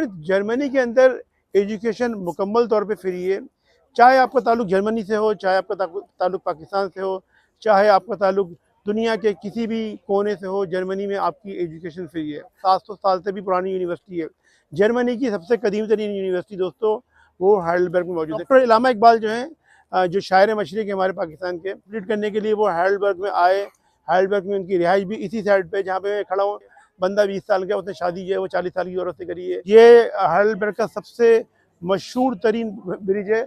Friends Germany के अंदर education मुकम्मल तौर पे फ्री है। चाहे आपका ताल्लुक जर्मनी से हो, चाहे आपका ताल्लुक पाकिस्तान से हो, चाहे आपका ताल्लुक दुनिया के किसी भी कोने से हो, जर्मनी में आपकी एजुकेशन फ्री है। 700 साल से भी पुरानी यूनिवर्सिटी है। जर्मनी की सबसे कदीम तरीन यूनिवर्सिटी दोस्तों वो हाइडेलबर्ग में मौजूद है। डॉक्टर इलामा इकबाल जो हैं जो शायर मशरिक़ के हमारे पाकिस्तान के, कंप्लीट करने के लिए वो हाइडेलबर्ग में आए। हाइडेलबर्ग में उनकी रिहाइश भी इसी साइड पे जहाँ पे मैं खड़ा हूँ। बंदा 20 साल का, उसने शादी जो है वो 40 साल की औरत से करी है। ये हाइडेलबर्ग का सबसे मशहूर तरीन ब्रिज है।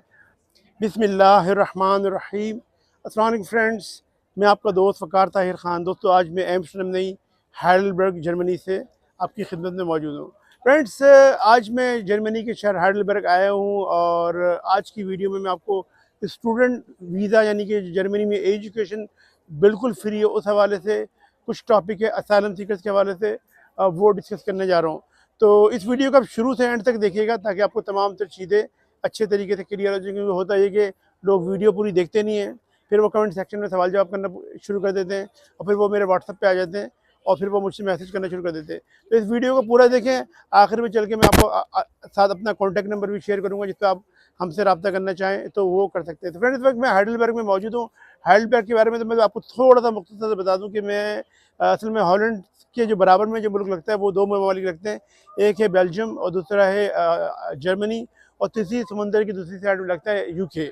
बिस्मिल्लाहिर्रहमानिर्रहीम। अस्सलाम वालेकुम फ्रेंड्स, मैं आपका दोस्त फ़कार ताहिर ख़ान। दोस्तों आज मैं एम्स्टर्डम नहीं हाइडेलबर्ग जर्मनी से आपकी खिदमत में मौजूद हूँ। फ्रेंड्स आज मैं जर्मनी के शहर हाइडेलबर्ग आया हूँ और आज की वीडियो में मैं आपको स्टूडेंट वीज़ा यानी कि जर्मनी में एजुकेशन बिल्कुल फ्री है उस हवाले से कुछ टॉपिक है असाइलम सीकर्स के हवाले से वो डिस्कस करने जा रहा हूँ। तो इस वीडियो को आप शुरू से एंड तक देखिएगा ताकि आपको तमाम तर चीज़ें अच्छे तरीके से क्लियर हो जाए। क्योंकि होता है कि लोग वीडियो पूरी देखते नहीं हैं, फिर वो कमेंट सेक्शन में सवाल जवाब करना शुरू कर देते हैं और फिर वो मेरे व्हाट्सएप पे आ जाते हैं और फिर वो मुझसे मैसेज करना शुरू कर देते हैं। तो इस वीडियो को पूरा देखें, आखिर में चल के मैं आपको साथ अपना कॉन्टैक्ट नंबर भी शेयर करूँगा जिस पर आप हमसे रब्ता करना चाहें तो वो कर सकते हैं। तो फ्रेंड्स इस वक्त मैं हाइडेलबर्ग में मौजूद हूँ। हाइडेलबर्ग के बारे में तो मैं आपको थोड़ा सा मुख्तसर से बता दूँ कि मैं असल में हॉलैंड के जो बराबर में जो मुल्क लगता है वो दो ममालिक लगते हैं। एक है बेल्जियम और दूसरा है जर्मनी और तीसरी समंदर की दूसरी साइड में लगता है यूके।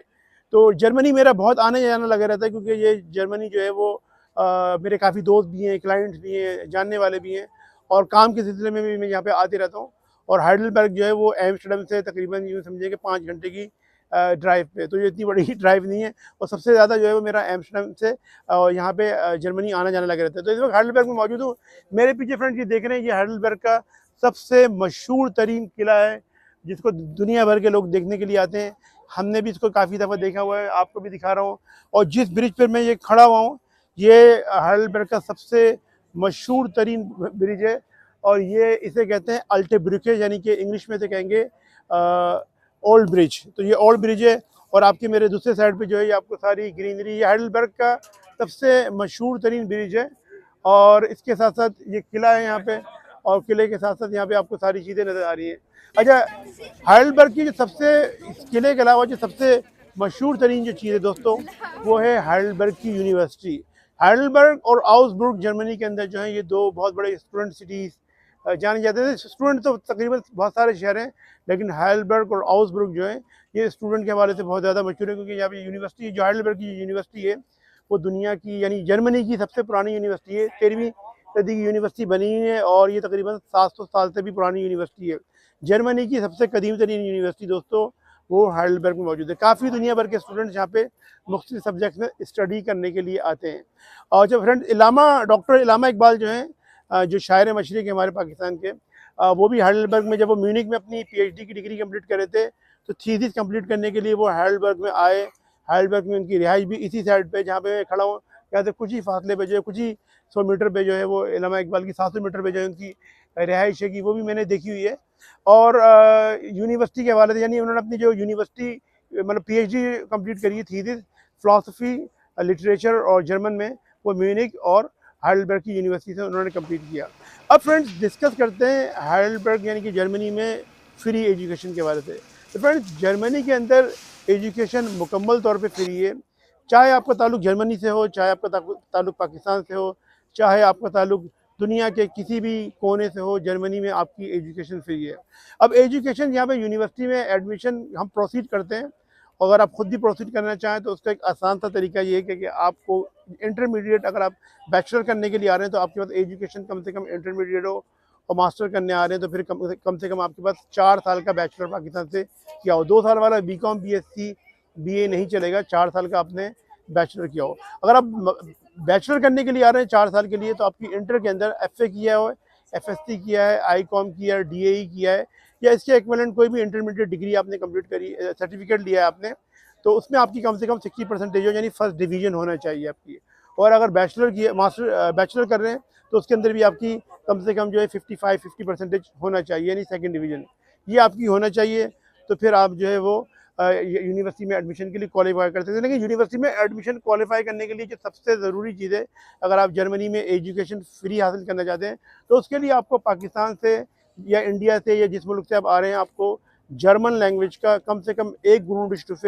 तो जर्मनी मेरा बहुत आने जाना लगा रहता है क्योंकि ये जर्मनी जो है वो मेरे काफ़ी दोस्त भी हैं, क्लाइंट्स भी हैं, जानने वाले भी हैं और काम के सिलसिले में भी मैं यहाँ पे आते रहता हूँ। और हाइडेलबर्ग जो है वो एम्स्टर्डम से तकरीबन यूँ समझिए कि 5 घंटे की ड्राइव पे, तो ये इतनी बड़ी ड्राइव नहीं है। और सबसे ज़्यादा जो है वो मेरा एम्स्टर्डम से यहाँ पे जर्मनी आना जाना लगा रहता है। तो इस वक्त हाइडेलबर्ग में मौजूद हूँ। मेरे पीछे फ्रेंड्स ये देख रहे हैं, ये हाइडेलबर्ग का सबसे मशहूर तरीन किला है जिसको दुनिया भर के लोग देखने के लिए आते हैं। हमने भी इसको काफ़ी दफ़ा देखा हुआ है, आपको भी दिखा रहा हूँ। और जिस ब्रिज पर मैं ये खड़ा हुआ हूँ ये हाइडेलबर्ग का सबसे मशहूर तरीन ब्रिज है और ये इसे कहते हैं अल्टे ब्रुके यानी कि इंग्लिश में से कहेंगे ओल्ड ब्रिज। तो ये ओल्ड ब्रिज है और आपके मेरे दूसरे साइड पे जो है ये आपको सारी ग्रीनरी, ये हाइडेलबर्ग का सबसे मशहूर तरीन ब्रिज है। और इसके साथ साथ ये किला है यहाँ पे और किले के साथ साथ यहाँ पे आपको सारी चीज़ें नज़र आ रही हैं। अच्छा, हाइडेलबर्ग की जो सबसे, इस किले के अलावा जो सबसे मशहूर तरीन जो चीज़ है दोस्तों वो है हाइडेलबर्ग की यूनिवर्सिटी। हाइडेलबर्ग और आउसबुर्ग जर्मनी के अंदर जो है ये दो बहुत बड़े स्टूडेंट सिटीज़ जाने जाते हैं। स्टूडेंट तो तकरीबन बहुत सारे शहर हैं लेकिन हाइडेलबर्ग और आउसबुर्ग जो है ये स्टूडेंट के हवाले से बहुत ज़्यादा मशहूर है क्योंकि यहाँ पे यूनिवर्सिटी जो हाइडेलबर्ग की यूनिवर्सिटी है वो दुनिया की यानी जर्मनी की सबसे पुरानी यूनिवर्सिटी है। 13वीं सदी की यूनिवर्सिटी बनी है और ये तकरीबन 700 साल से भी पुरानी यूनिवर्सिटी है। जर्मनी की सबसे कदीम तरीन यूनिवर्सिटी दोस्तों वो हाइडेलबर्ग में मौजूद है। काफ़ी दुनिया भर के स्टूडेंट्स यहाँ पे मुख्तलिफ सब्जेक्ट्स में स्टडी करने के लिए आते हैं। और जब फ्रेंड डॉक्टर इलामा इकबाल जो हैं जो शायर मशरिक़ के हमारे पाकिस्तान के, वो भी हाइडेलबर्ग में, जब वो म्यूनिक में अपनी PhD की डिग्री कंप्लीट कर रहे थे तो थीसिस कंप्लीट करने के लिए वो हाइडेलबर्ग में आए। हाइडेलबर्ग में उनकी रिहाइश भी इसी साइड पे जहाँ पे मैं खड़ा हूँ, यहाँ से कुछ ही फासले पे जो है, कुछ ही 100 मीटर पे जो है वो इलामा इकबाल की 700 मीटर पे जो है उनकी रिहाइश है कि वो भी मैंने देखी हुई है। और यूनिवर्सिटी के हवाले से यानी उन्होंने अपनी जो यूनिवर्सिटी मतलब PhD कंप्लीट करी है थीसिस फ़िलासफ़ी लिटरेचर और जर्मन में, वो म्यूनिक और हाइडेलबर्ग की यूनिवर्सिटी से उन्होंने कंप्लीट किया। अब फ्रेंड्स डिस्कस करते हैं हाइडेलबर्ग यानी कि जर्मनी में फ्री एजुकेशन के बारे से। तो फ्रेंड्स जर्मनी के अंदर एजुकेशन मुकम्मल तौर पे फ्री है। चाहे आपका ताल्लुक जर्मनी से हो, चाहे आपका ताल्लुक पाकिस्तान से हो, चाहे आपका ताल्लुक दुनिया के किसी भी कोने से हो, जर्मनी में आपकी एजुकेशन फ्री है। अब एजुकेशन यहाँ पे यूनिवर्सिटी में एडमिशन हम प्रोसीड करते हैं। अगर आप खुद भी प्रोसीड करना चाहें तो उसका एक आसान सा तरीका ये है कि आपको इंटरमीडिएट, अगर आप बैचलर करने के लिए आ रहे हैं तो आपके पास एजुकेशन कम से कम इंटरमीडिएट हो और मास्टर करने आ रहे हैं तो फिर कम से कम आपके पास 4 साल का बैचलर पाकिस्तान से किया हो। 2 साल वाला BCom BSc BA नहीं चलेगा, 4 साल का आपने बैचलर किया हो। अगर आप बैचलर करने के लिए आ रहे हैं 4 साल के लिए तो आपकी इंटर के अंदर FA किया हो, FSC किया है, ICOM किया है, DAE किया है या इसके इक्विवेलेंट कोई भी इंटरमीडिएट डिग्री आपने कंप्लीट करी, सर्टिफिकेट लिया है आपने, तो उसमें आपकी कम से कम 60% हो यानी फर्स्ट डिवीजन होना चाहिए आपकी। और अगर बैचलर की बैचलर कर रहे हैं तो उसके अंदर भी आपकी कम से कम जो है 50% होना चाहिए यानी सेकंड डिवीज़न, ये आपकी होना चाहिए। तो फिर आप जो है वो यूनिवर्सिटी में एडमिशन के लिए क्वालिफाई कर सकते हैं। लेकिन यूनिवर्सिटी में एडमिशन क्वालिफाई करने के लिए जो सबसे ज़रूरी चीज़ है, अगर आप जर्मनी में एजुकेशन फ्री हासिल करना चाहते हैं तो उसके लिए आपको पाकिस्तान से या इंडिया से या जिस मुल्क से आप आ रहे हैं, आपको जर्मन लैंग्वेज का कम से कम 1 Grundstufe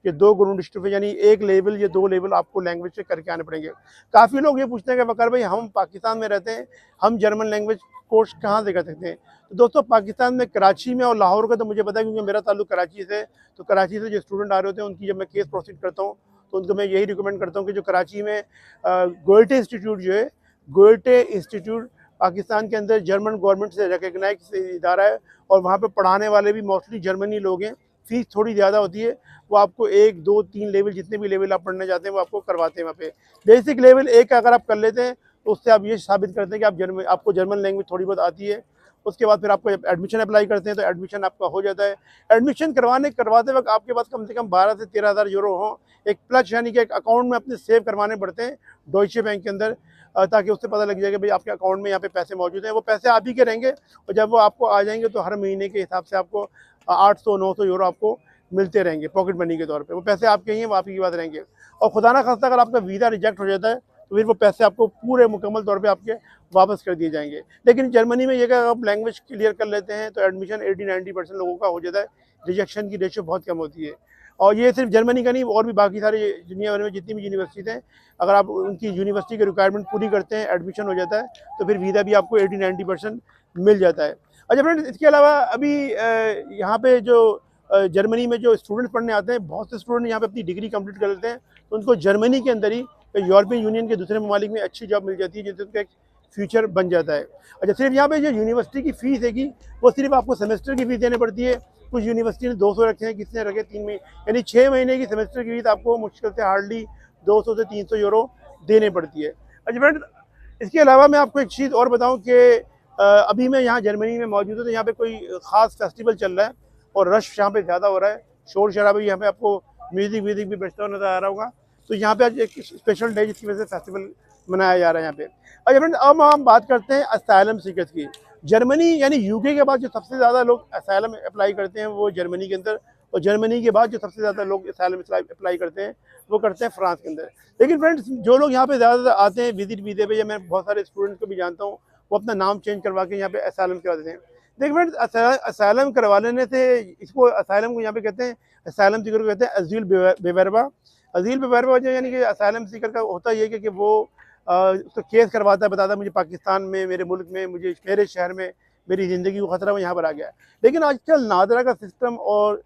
या 2 Grundstufe यानी 1 लेवल या 2 लेवल आपको लैंग्वेज से करके आने पड़ेंगे। काफ़ी लोग ये पूछते हैं कि वकार भाई हम पाकिस्तान में रहते हैं, हम जर्मन लैंग्वेज कोर्स कहाँ से कर सकते हैं? तो दोस्तों, पाकिस्तान में कराची में और लाहौर का तो मुझे पता है, क्योंकि मेरा ताल्लुक कराची से। तो कराची से जो स्टूडेंट आ रहे होते हैं, उनकी जब मैं केस प्रोसीड करता हूँ तो उनको मैं यही रिकमेंड करता हूँ कि जो कराची में गोयटे इंस्टीट्यूट जो है, गोयटे इंस्टीट्यूट पाकिस्तान के अंदर जर्मन गवर्नमेंट से रिकग्नाइज इदारा है, और वहाँ पे पढ़ाने वाले भी मोस्टली जर्मनी लोग हैं। फ़ीस थोड़ी ज़्यादा होती है, वो आपको 1, 2, 3 लेवल, जितने भी लेवल आप पढ़ना चाहते हैं वो आपको करवाते हैं वहाँ पे। बेसिक लेवल 1 का अगर आप कर लेते हैं तो उससे आप ये साबित करते हैं कि आपको जर्मन लैंग्वेज थोड़ी बहुत आती है। उसके बाद फिर आपको एडमिशन अप्लाई करते हैं तो एडमिशन आपका हो जाता है। एडमिशन करवाते वक्त आपके पास कम से कम 12 से 13,000 यूरो हों, एक प्लस यानी कि एक अकाउंट में अपने सेव करवाने पड़ते हैं डॉइचे बैंक के अंदर, ताकि उससे पता लग जाए कि भाई आपके अकाउंट में यहाँ पे पैसे मौजूद हैं। वो पैसे आप ही के रहेंगे, और जब वो आपको आ जाएंगे तो हर महीने के हिसाब से आपको 800-900 यूरो आपको मिलते रहेंगे पॉकेट मनी के तौर पे। वो पैसे आपके ही हैं, वो आप ही की बात रहेंगे। और खुदा ना खास्ता अगर आपका वीज़ा रिजेक्ट हो जाता है तो फिर वो पैसे आपको पूरे मुकम्मल तौर पे आपके वापस कर दिए जाएंगे। लेकिन जर्मनी में ये कि आप लैंग्वेज क्लियर कर लेते हैं तो एडमिशन 80-90% लोगों का हो जाता है। रिजेक्शन की रेशियो बहुत कम होती है। और ये सिर्फ जर्मनी का नहीं, और भी बाकी सारे दुनिया भर में जितनी भी यूनिवर्सिटीज़ हैं, अगर आप उनकी यूनिवर्सिटी के रिक्वायरमेंट पूरी करते हैं, एडमिशन हो जाता है, तो फिर वीज़ा भी आपको 80-90% मिल जाता है। अच्छा फ्रेंड्स, इसके अलावा अभी यहाँ पे जो जर्मनी में जो स्टूडेंट्स पढ़ने आते हैं, बहुत से स्टूडेंट यहाँ पे अपनी डिग्री कंप्लीट कर लेते हैं, तो उनको जर्मनी के अंदर ही यूरोपियन यूनियन के दूसरे ममालिक में अच्छी जॉब मिल जाती है, जिससे उनका एक फ्यूचर बन जाता है। अच्छा, सिर्फ यहाँ पे जो यूनिवर्सिटी की फ़ीस है कि वो सिर्फ आपको सेमेस्टर की फ़ीस देनी पड़ती है। कुछ यूनिवर्सिटी ने 200 रखे हैं, किसी ने रखे 3 महीने, यानी 6 महीने की सेमेस्टर की फीस आपको मुश्किल से हार्डली 200 से 300 यूरो देने पड़ती है। अच्छा फ्रेंड्स, इसके अलावा मैं आपको एक चीज़ और बताऊं कि अभी मैं यहाँ जर्मनी में मौजूद हूँ, तो यहाँ पे कोई ख़ास फेस्टिवल चल रहा है और रश यहाँ पे ज़्यादा हो रहा है, शोर शराबा भी यहाँ पे आपको म्यूज़िक भी बजता हुआ नज़र आ रहा होगा। तो यहाँ पे आज एक स्पेशल डे जिसकी वजह से फेस्टिवल मनाया जा रहा है यहाँ पे। अच्छा फ्रेंड्स, अब हम बात करते हैं असाइलम सीकर्स की। जर्मनी यानी यूके के बाद जो सबसे ज़्यादा लोग असाइलम अप्लाई करते हैं वो जर्मनी के अंदर, और जर्मनी के बाद जो सबसे ज़्यादा लोग असाइलम अप्लाई करते हैं वो करते हैं फ्रांस के अंदर। लेकिन फ्रेंड्स, जो लोग यहाँ पे ज़्यादा आते हैं विजिट वीज़े पे, या मैं बहुत सारे स्टूडेंट्स को भी जानता हूँ, वो अपना नाम चेंज करवा के यहाँ पे असाइलम करवा देते हैं। देखिए फ्रेंड्स, असाइलम करवा लेने से, इसको असाइलम को यहाँ पे कहते हैं, असाइलम सीकर को कहते हैं अज़ील बेवरबा। अज़ील बेवरबा जो यानी कि असाइलम सीकर का होता ये कि वो उसको केस करवाता है, बताता है मुझे पाकिस्तान में, मेरे मुल्क में, मुझे मेरे शहर में मेरी ज़िंदगी को ख़तरा, वो यहाँ पर आ गया है। लेकिन आजकल नादरा का सिस्टम और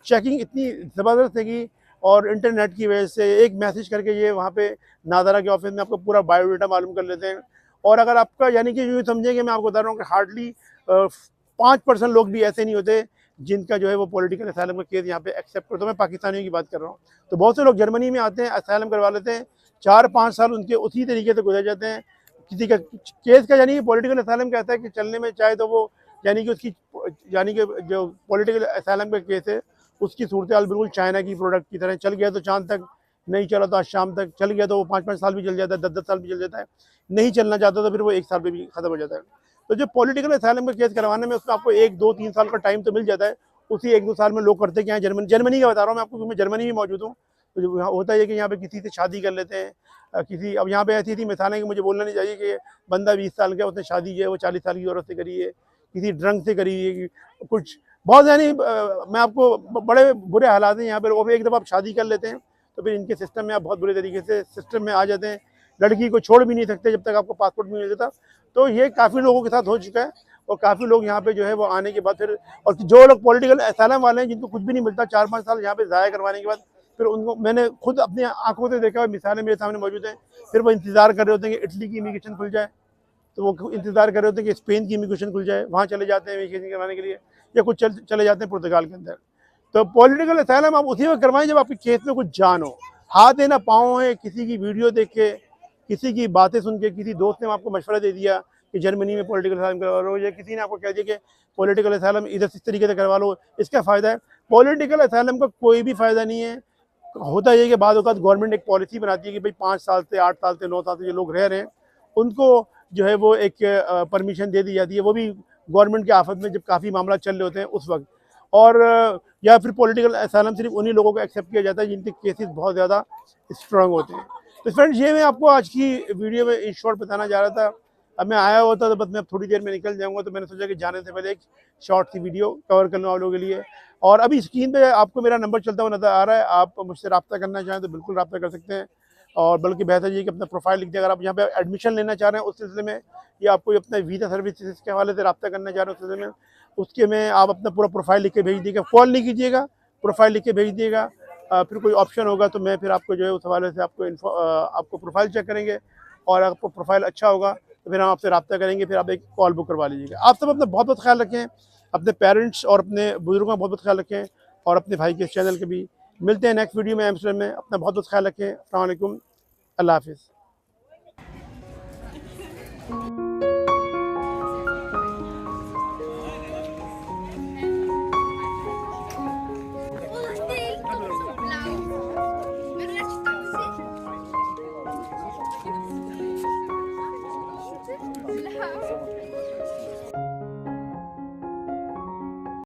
चेकिंग इतनी ज़बरदस्त है कि, और इंटरनेट की वजह से एक मैसेज करके ये वहाँ पे नादरा के ऑफिस में आपको पूरा बायोडाटा मालूम कर लेते हैं। और अगर आपका यानी कि यूँ समझेंगे, मैं आपको बता रहा हूँ कि हार्डली 5% लोग भी ऐसे नहीं होते जिनका जो है वो पॉलिटिकल असाइलम का केस यहाँ पे एक्सेप्ट करते। मैं पाकिस्तानियों की बात कर रहा हूँ। तो बहुत से लोग जर्मनी में आते हैं, असाइलम करवा लेते हैं, 4-5 साल उनके उसी तरीके से गुजर जाते हैं। किसी का केस का यानी कि पॉलिटिकल असाइलम कहता है कि चलने में चाहे तो वो यानी कि उसकी यानी कि जो पॉलिटिकल असाइलम का केस है उसकी सूरत हाल बिल्कुल चाइना की प्रोडक्ट की तरह, चल गया तो चांद तक, नहीं चला तो आज शाम तक, चल गया तो वो 5-5 साल भी चल जाता है, 10-10 साल भी चल जाता है, नहीं चलना चाहता तो फिर वो 1 साल में भी खत्म हो जाता है। तो जो पॉलिटिकल असाइलम का केस करवाने में उसमें आपको 1-2-3 साल का टाइम तो मिल जाता है। उसी 1-2 साल में लोग करते क्या है, जर्मनी का बता रहा हूँ मैं आपको, क्योंकि मैं जर्मनी में मौजूद हूँ। तो जो यहाँ होता है कि यहाँ पे किसी से शादी कर लेते हैं, किसी, अब यहाँ पे ऐसी थी मिसालें कि मुझे बोलना नहीं चाहिए कि बंदा 20 साल का, उसने शादी जो है वो 40 साल की औरत से करी है, किसी ड्रंक से करी है, कुछ बहुत यानी मैं आपको बड़े बुरे हालात हैं यहाँ पर। और एक दफ़ा आप शादी कर लेते हैं तो फिर इनके सिस्टम में आप बहुत बुरे तरीके से सिस्टम में आ जाते हैं, लड़की को छोड़ भी नहीं सकते जब तक आपको पासपोर्ट नहीं मिल जाता। तो ये काफ़ी लोगों के साथ हो चुका है, और काफ़ी लोग यहाँ पे जो है वो आने के बाद फिर, और जो लोग पॉलिटिकल असाइलम वाले हैं जिनको कुछ भी नहीं मिलता 4-5 साल यहाँ पे ज़ाया करवाने के बाद, फिर उनको मैंने खुद अपनी आंखों से देखा, मिसालें मेरे सामने मौजूद हैं। फिर वो इंतज़ार कर रहे होते हैं कि इटली की इमिग्रेशन खुल जाए, तो वो इंतज़ार कर रहे होते हैं कि स्पेन की इमिग्रेशन खुल जाए, वहाँ चले जाते हैं इमिग्रेशन करवाने के लिए, या कुछ चले जाते हैं पुर्तगाल के अंदर। तो पॉलिटिकल असाइलम आप उसी वक्त करवाएं जब आपके केस में कुछ जान हो, हाथ है ना पाँव है, किसी की वीडियो देख के, किसी की बातें सुन के, किसी दोस्त ने आपको मशवरा दे दिया कि जर्मनी में पॉलिटिकल असाइलम करवा लो, या किसी ने आपको कह दिया कि पॉलिटिकल असाइलम इधर इस तरीके से करवा लो, इसका फ़ायदा है। पॉलिटिकल असाइलम का कोई भी फ़ायदा नहीं है। होता ये कि बाद वक़्त गवर्नमेंट एक पॉलिसी बनाती है कि भाई 5 साल से 8 साल से 9 साल से जो लोग रह रहे हैं उनको जो है वो एक परमिशन दे दी जाती है, वो भी गवर्नमेंट के आफत में जब काफ़ी मामला चल रहे होते हैं उस वक्त। और या फिर पॉलिटिकल असाइलम सिर्फ उन्हीं लोगों को एक्सेप्ट किया जाता है जिनके केसेस बहुत ज़्यादा स्ट्रांग होते हैं। तो फ्रेंड्स, ये मैं आपको आज की वीडियो में इन शॉर्ट बताना चाह रहा था अब मैं आया हुआ था तो बस मैं अब थोड़ी देर में निकल जाऊँगा, तो मैंने सोचा कि जाने से पहले एक शॉर्ट सी वीडियो कवर कर लूँ आप लोगों के लिए। और अभी स्क्रीन पे आपको मेरा नंबर चलता हुआ नज़र आ रहा है, आप मुझसे रब्ता करना चाहें तो बिल्कुल रब्ता कर सकते हैं। और बल्कि बेहतर ये कि अपना प्रोफाइल लिख दें, अगर आप यहाँ पे एडमिशन लेना चाह रहे हैं उस सिलसिले में, या आपको अपना वीज़ा सर्विसेज के हवाले से रब्ता करना चाह रहे हैं उस सिलसिले में, उसके में आप अपना पूरा प्रोफाइल लिख के भेज दीजिएगा, कॉल नहीं कीजिएगा, प्रोफाइल लिख के भेज दिएगा। फिर कोई ऑप्शन होगा तो मैं फिर आपको जो है उस हवाले से आपको प्रोफाइल चेक करेंगे, और आपको प्रोफाइल अच्छा होगा तो फिर हम आपसे रब्ता करेंगे, फिर आप एक कॉल बुक करवा लीजिएगा। आप सब अपना बहुत बहुत ख्याल रखें, अपने पेरेंट्स और अपने बुजुर्गों का बहुत बहुत ख्याल रखें, और अपने भाई के इस चैनल के भी। मिलते हैं नेक्स्ट वीडियो में एम्स्टर्डम में, अपना बहुत बहुत ख्याल रखें। अस्सलाम वालेकुम, अल्लाह हाफिज़।